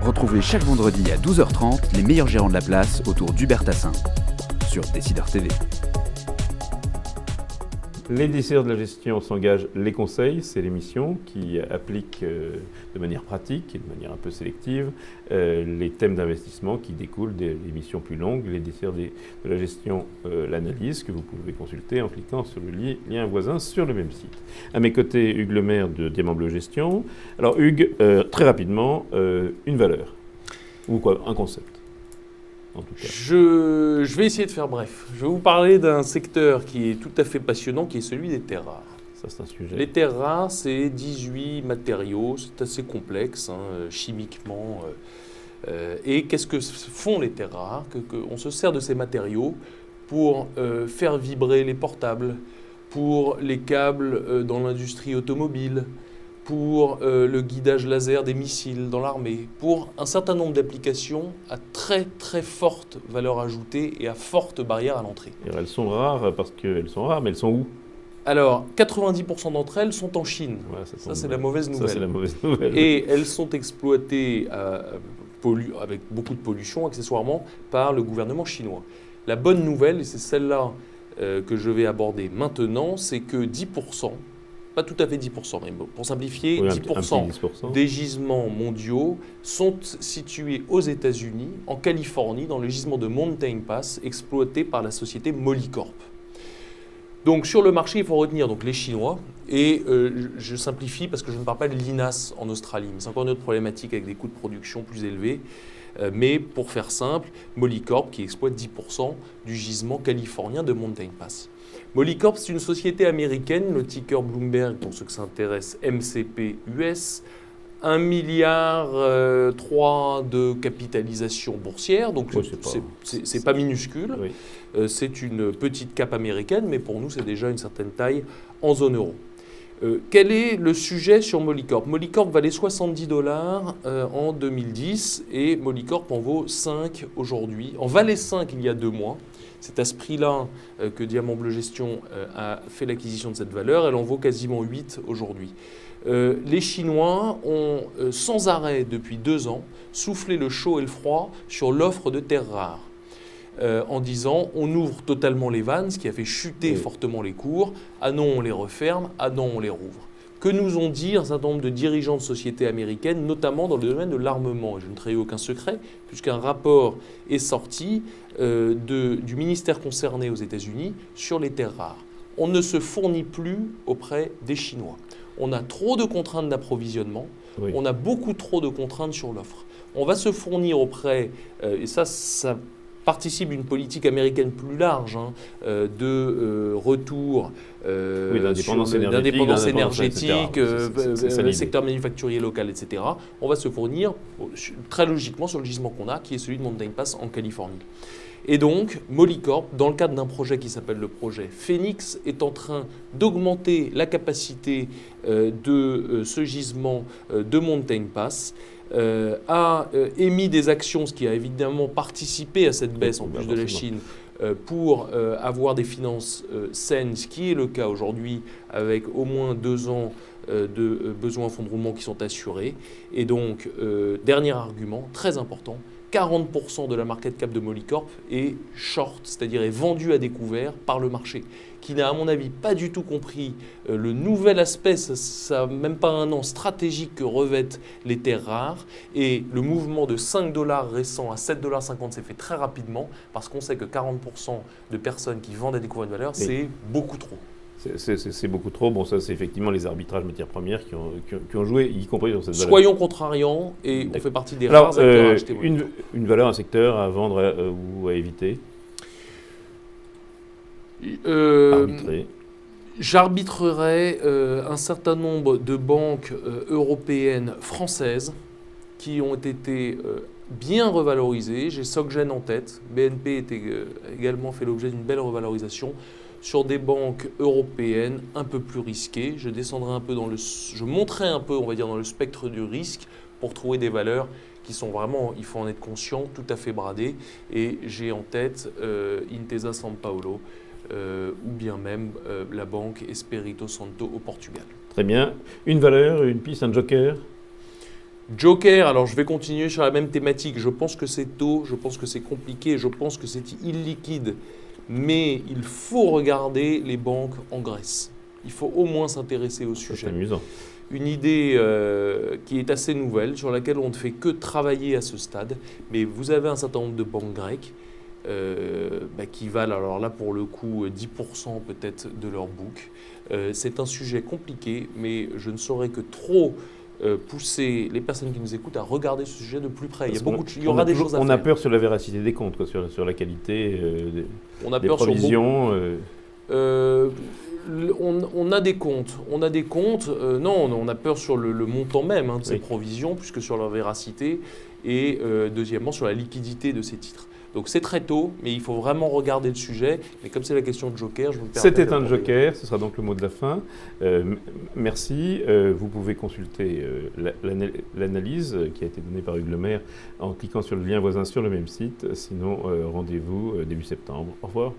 Retrouvez chaque vendredi à 12h30 les meilleurs gérants de la place autour d'Hubert Tassin sur Décideur TV. Les décideurs de la gestion s'engagent les conseils, c'est l'émission qui applique de manière pratique et de manière un peu sélective les thèmes d'investissement qui découlent des missions plus longues. Les décideurs de la gestion, l'analyse que vous pouvez consulter en cliquant sur le lien voisin sur le même site. À mes côtés, Hugues Lemaire de Diamant Bleu Gestion. Alors Hugues, très rapidement, une valeur ou quoi, un concept. En tout cas. Je vais essayer de faire bref. Je vais vous parler d'un secteur qui est tout à fait passionnant, qui est celui des terres rares. Ça, c'est un sujet. Les terres rares, c'est 18 matériaux, c'est assez complexe chimiquement. Et qu'est-ce que font les terres rares ? On se sert de ces matériaux pour faire vibrer les portables, pour les câbles dans l'industrie automobile, pour le guidage laser des missiles dans l'armée, pour un certain nombre d'applications à très très forte valeur ajoutée et à forte barrière à l'entrée. Et elles sont rares parce qu'elles sont rares, mais elles sont où ? Alors, 90% d'entre elles sont en Chine. Ouais, ça, c'est la mauvaise nouvelle. Ça, c'est la mauvaise nouvelle. Et elles sont exploitées avec beaucoup de pollution, accessoirement, par le gouvernement chinois. La bonne nouvelle, et c'est celle-là que je vais aborder maintenant, c'est que 10%, pas tout à fait 10%, mais pour simplifier, oui, 10% des gisements mondiaux sont situés aux États-Unis, en Californie, dans le gisement de Mountain Pass, exploité par la société Molycorp. Donc sur le marché, il faut retenir donc, les Chinois, et je simplifie parce que je ne parle pas de l'INAS en Australie, mais c'est encore une autre problématique avec des coûts de production plus élevés. Mais pour faire simple, Molycorp qui exploite 10% du gisement californien de Mountain Pass. Molycorp, c'est une société américaine, le ticker Bloomberg, pour ceux que ça intéresse, MCP US, 1,3 milliard de capitalisation boursière, donc c'est pas minuscule. Oui. C'est une petite cape américaine, mais pour nous, c'est déjà une certaine taille en zone euro. Quel est le sujet sur Molycorp ? Molycorp valait $70 en 2010 et Molycorp en vaut 5 aujourd'hui. En valait 5 il y a 2 mois. C'est à ce prix-là que Diamant Bleu Gestion a fait l'acquisition de cette valeur. Elle en vaut quasiment 8 aujourd'hui. Les Chinois ont sans arrêt depuis 2 ans soufflé le chaud et le froid sur l'offre de terres rares. En disant on ouvre totalement les vannes, ce qui a fait chuter fortement les cours. Ah non, on les referme. Ah non, on les rouvre. Que nous ont dit un certain nombre de dirigeants de sociétés américaines, notamment dans le domaine de l'armement. Et je ne trahis aucun secret, puisqu'un rapport est sorti du ministère concerné aux États-Unis sur les terres rares. On ne se fournit plus auprès des Chinois. On a trop de contraintes d'approvisionnement. Oui. On a beaucoup trop de contraintes sur l'offre. On va se fournir auprès, et ça participe d'une politique américaine plus large de retour d'indépendance énergétique, le secteur manufacturier local, etc. On va se fournir très logiquement sur le gisement qu'on a, qui est celui de Mountain Pass en Californie. Et donc, Molycorp, dans le cadre d'un projet qui s'appelle le projet Phoenix, est en train d'augmenter la capacité de ce gisement de Mountain Pass, a émis des actions, ce qui a évidemment participé à cette baisse en plus de la Chine, pour avoir des finances saines, ce qui est le cas aujourd'hui avec au moins 2 ans de besoins en fonds de roulement qui sont assurés. Et donc, dernier argument, très important, 40% de la market cap de Molycorp est short, c'est-à-dire est vendue à découvert par le marché, qui n'a à mon avis pas du tout compris le nouvel aspect, ça même pas un an, stratégique que revêtent les terres rares. Et le mouvement de 5 $ récent à 7,50 $ s'est fait très rapidement, parce qu'on sait que 40% de personnes qui vendent à découvert une valeur, c'est beaucoup trop. C'est beaucoup trop. Bon, ça, c'est effectivement les arbitrages matières premières qui ont joué, y compris dans cette valeur. Soyons contrariants et on fait partie des rares acteurs à acheter. Une valeur, un secteur à vendre ou à éviter arbitrer. J'arbitrerai un certain nombre de banques européennes, françaises, qui ont été bien revalorisées. J'ai SocGen en tête. BNP a également fait l'objet d'une belle revalorisation. Sur des banques européennes un peu plus risquées, je monterai un peu, on va dire, dans le spectre du risque pour trouver des valeurs qui sont vraiment, il faut en être conscient, tout à fait bradées. Et j'ai en tête Intesa Sanpaolo ou bien même la banque Espírito Santo au Portugal. Très bien. Une valeur, une piste, un joker ? Joker, alors je vais continuer sur la même thématique. Je pense que c'est tôt, je pense que c'est compliqué, je pense que c'est illiquide. Mais il faut regarder les banques en Grèce. Il faut au moins s'intéresser au C'est sujet. amusant. Une idée qui est assez nouvelle, sur laquelle on ne fait que travailler à ce stade. Mais vous avez un certain nombre de banques grecques qui valent, alors là pour le coup, 10% peut-être de leur book. C'est un sujet compliqué, mais je ne saurais que trop pousser les personnes qui nous écoutent à regarder ce sujet de plus près. Il y aura des choses à faire. On a peur sur la véracité des comptes, quoi, sur la qualité On a des peur provisions. On a des comptes. Non, on a peur sur le montant même de ces Oui. provisions, puisque sur leur véracité, et deuxièmement sur la liquidité de ces titres. Donc c'est très tôt, mais il faut vraiment regarder le sujet. Mais comme c'est la question de Joker, je vous permets. C'était un Joker, ce sera donc le mot de la fin. Merci. Vous pouvez consulter l'analyse qui a été donnée par Hugues Lemaire en cliquant sur le lien voisin sur le même site. Sinon, rendez-vous début septembre. Au revoir.